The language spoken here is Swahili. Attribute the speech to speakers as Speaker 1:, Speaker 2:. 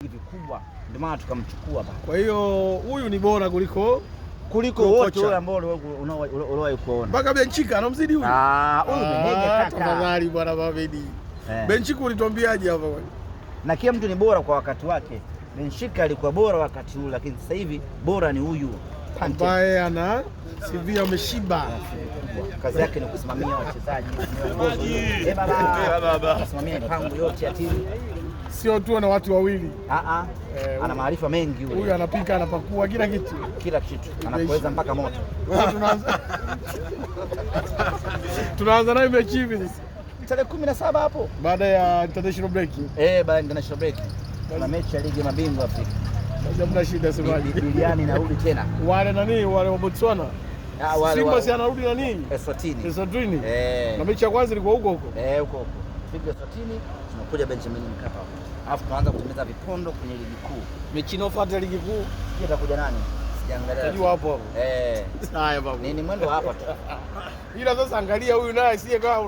Speaker 1: vikubwa ndio maana tukamchukua baba.
Speaker 2: Kwa hiyo huyu ni bora kuliko
Speaker 1: wote wale ambao unawahi kuona.
Speaker 2: Mpaka Benchika anamzidi huyu.
Speaker 1: Huyu meneja kaka.
Speaker 2: Tafadhali bwana Babedi. Benchika ulituambiaje hapa bwana?
Speaker 1: Na kila mtu ni bora kwa wakati wake. Benchika alikuwa bora wakati ule, lakini sasa hivi bora ni huyu
Speaker 2: ambaye ana CV ameshiba.
Speaker 1: Kazi yake ni kusimamia wachezaji, baba. Kusimamia mipango yote ya timu.
Speaker 2: Sio tu na watu wawili.
Speaker 1: Ana maarifa mengi yule.
Speaker 2: Huyu anapika, anapakua kila kitu.
Speaker 1: Kila kitu. Anapoweza mpaka moto.
Speaker 2: Tunaanza naye mechi hivi
Speaker 1: tarehe 17 hapo.
Speaker 2: Baada ya international break.
Speaker 1: Baada ya international break. Kuna mechi ya ligi ya mabingwa Afrika.
Speaker 2: Hamna shida semaji.
Speaker 1: Biliani narudi tena.
Speaker 2: Wale nani wale wa Botswana? Simba si anarudi nani?
Speaker 1: Eswatini.
Speaker 2: Eswatini. Na mechi ya kwanza ilikuwa huko huko.
Speaker 1: Huko. Piga Eswatini, tunakuja Benjamin Mkapa hapo. Alafu tunaanza kutengeneza vipondo kwenye ligi kuu.
Speaker 2: Mechi inayofuata ligi kuu.
Speaker 1: Itakuja nani? Sijaangalia.
Speaker 2: Unajua hapo.
Speaker 1: Haya baba. Ni mwendo hapa tu.
Speaker 2: Ila sasa angalia huyu naye siye kama